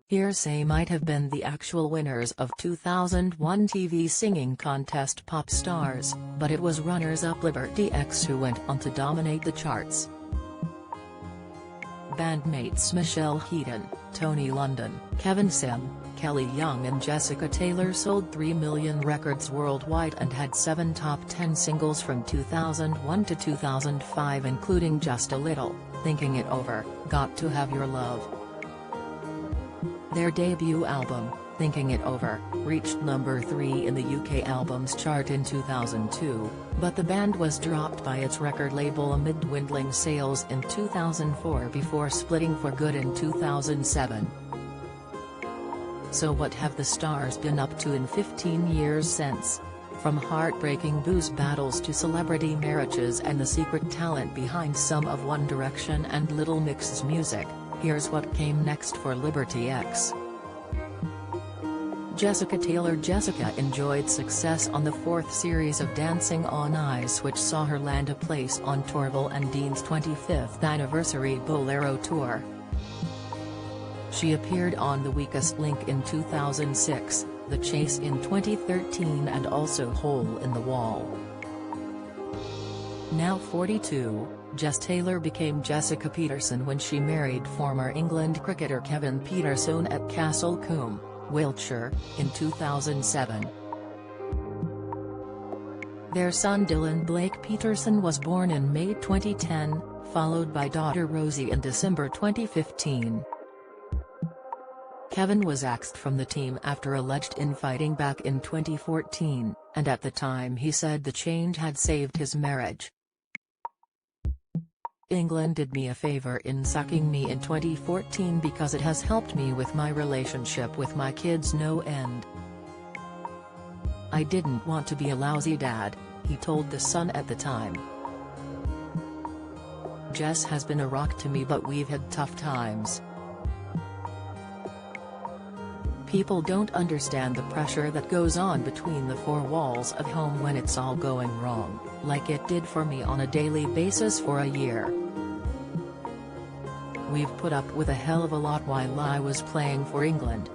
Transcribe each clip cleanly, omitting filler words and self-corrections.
Hearsay might have been the actual winners of 2001 TV singing contest Pop Stars, but it was runners-up Liberty X who went on to dominate the charts. Bandmates Michelle Heaton, Tony London, Kevin Sim, Kelly Young and Jessica Taylor sold 3 million records worldwide and had 7 top 10 singles from 2001 to 2005 including Just a Little, Thinking It Over, Got to Have Your Love. Their debut album, Thinking It Over, reached number 3 in the UK Albums Chart in 2002, but the band was dropped by its record label amid dwindling sales in 2004 before splitting for good in 2007. So what have the stars been up to in 15 years since? From heartbreaking booze battles to celebrity marriages and the secret talent behind some of One Direction and Little Mix's music, here's what came next for Liberty X. Jessica Taylor enjoyed success on the 4th series of Dancing on Ice, which saw her land a place on Torval and Dean's 25th anniversary Bolero tour. She appeared on The Weakest Link in 2006, The Chase in 2013 and also Hole in the Wall. Now 42, Jess Taylor became Jessica Peterson when she married former England cricketer Kevin Peterson at Castle Combe, Wiltshire, in 2007. Their son Dylan Blake Peterson was born in May 2010, followed by daughter Rosie in December 2015. Kevin was axed from the team after alleged infighting back in 2014, and at the time he said the change had saved his marriage. England did me a favor in sucking me in 2014 because it has helped me with my relationship with my kids no end. I didn't want to be a lousy dad, he told The Sun at the time. Jess has been a rock to me, but we've had tough times. People don't understand the pressure that goes on between the four walls of home when it's all going wrong, like it did for me on a daily basis for a year. We've put up with a hell of a lot while I was playing for England.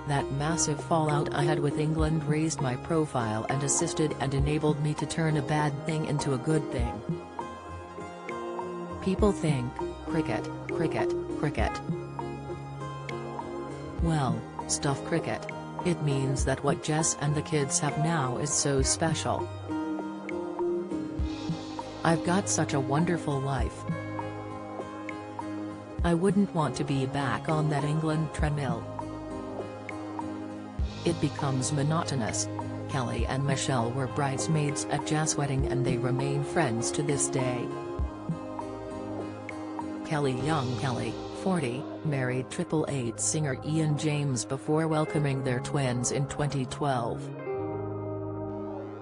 That massive fallout I had with England raised my profile and assisted and enabled me to turn a bad thing into a good thing. People think, cricket, cricket, cricket. Well, stuff cricket. It means that what Jess and the kids have now is so special. I've got such a wonderful life. I wouldn't want to be back on that England treadmill. It becomes monotonous. Kelly and Michelle were bridesmaids at Jess' wedding and they remain friends to this day. Kelly Young, 40, married Triple Eight singer Ian James before welcoming their twins in 2012.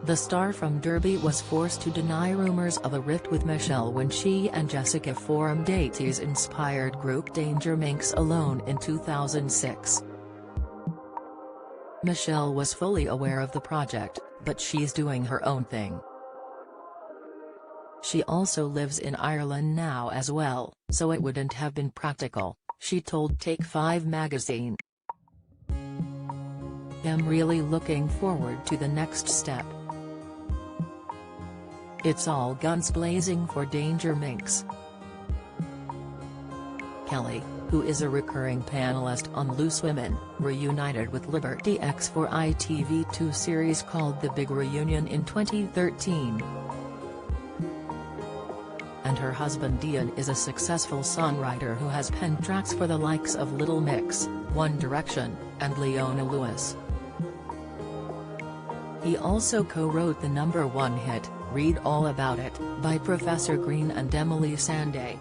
The star from Derby was forced to deny rumors of a rift with Michelle when she and Jessica formed 80s-inspired group Danger Minx alone in 2006. Michelle was fully aware of the project, but she's doing her own thing. She also lives in Ireland now as well, so it wouldn't have been practical, she told Take 5 magazine. I'm really looking forward to the next step. It's all guns blazing for Danger Minx. Kelly, who is a recurring panelist on Loose Women, reunited with Liberty X for ITV2 series called The Big Reunion in 2013. And her husband Ian is a successful songwriter who has penned tracks for the likes of Little Mix, One Direction, and Leona Lewis. He also co-wrote the #1 hit, Read All About It, by Professor Green and Emily Sandé.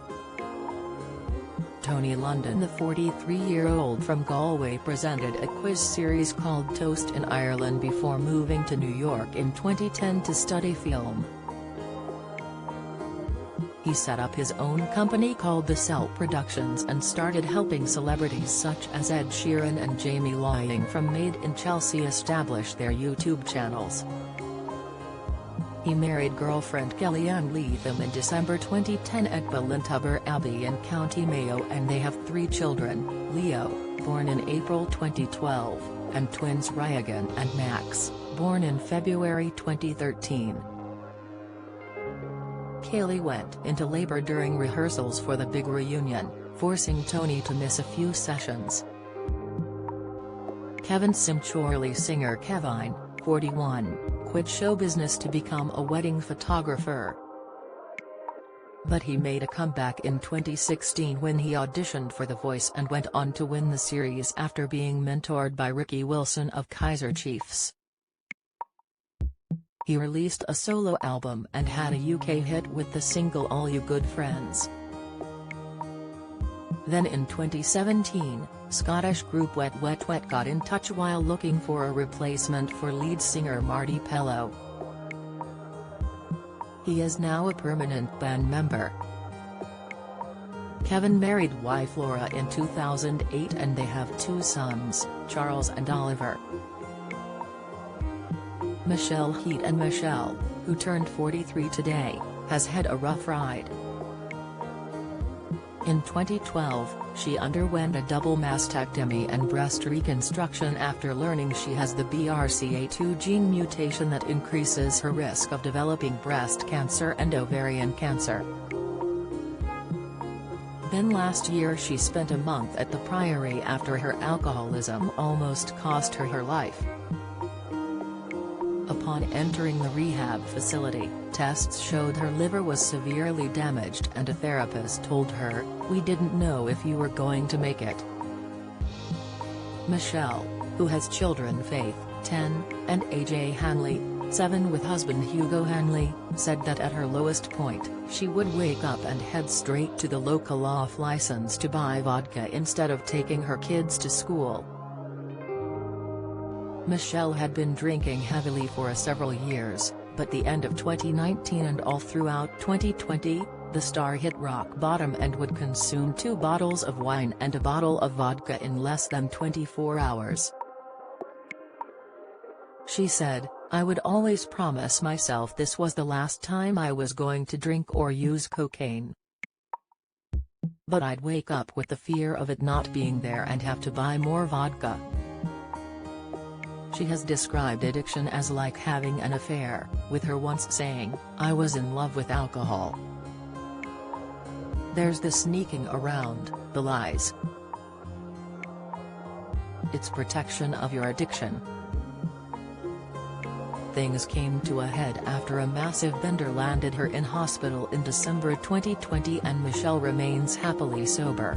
Tony London, the 43-year-old from Galway, presented a quiz series called Toast in Ireland before moving to New York in 2010 to study film. He set up his own company called The Cell Productions and started helping celebrities such as Ed Sheeran and Jamie Laing from Made in Chelsea establish their YouTube channels. He married girlfriend Kellyanne Leatham in December 2010 at Ballintubber Abbey in County Mayo, and they have 3 children, Leo, born in April 2012, and twins Ryagan and Max, born in February 2013. Kaylee went into labor during rehearsals for the big reunion, forcing Tony to miss a few sessions. Kevin Simchorley singer Kevine, 41, quit show business to become a wedding photographer. But he made a comeback in 2016 when he auditioned for The Voice and went on to win the series after being mentored by Ricky Wilson of Kaiser Chiefs. He released a solo album and had a UK hit with the single All You Good Friends. Then in 2017, Scottish group Wet Wet Wet got in touch while looking for a replacement for lead singer Marty Pellow. He is now a permanent band member. Kevin married wife Laura in 2008 and they have 2 sons, Charles and Oliver. Michelle Heat and Michelle, who turned 43 today, has had a rough ride. In 2012, she underwent a double mastectomy and breast reconstruction after learning she has the BRCA2 gene mutation that increases her risk of developing breast cancer and ovarian cancer. Then last year she spent a month at the Priory after her alcoholism almost cost her her life. Upon entering the rehab facility, tests showed her liver was severely damaged and a therapist told her, "We didn't know if you were going to make it." Michelle, who has children Faith, 10, and AJ Hanley, 7 with husband Hugo Hanley, said that at her lowest point, she would wake up and head straight to the local off-license to buy vodka instead of taking her kids to school. Michelle had been drinking heavily for several years, but the end of 2019 and all throughout 2020, the star hit rock bottom and would consume 2 bottles of wine and a bottle of vodka in less than 24 hours. She said, "I would always promise myself this was the last time I was going to drink or use cocaine. But I'd wake up with the fear of it not being there and have to buy more vodka." She has described addiction as like having an affair, with her once saying, "I was in love with alcohol. There's the sneaking around, the lies. It's protection of your addiction." Things came to a head after a massive bender landed her in hospital in December 2020 and Michelle remains happily sober.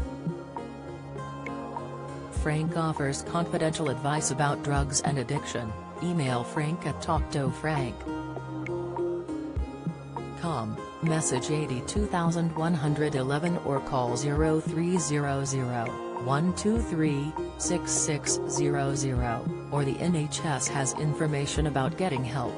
Frank offers confidential advice about drugs and addiction. Email frank@talkToFrank.com, message 82111 or call 0300-123-6600, or the NHS has information about getting help.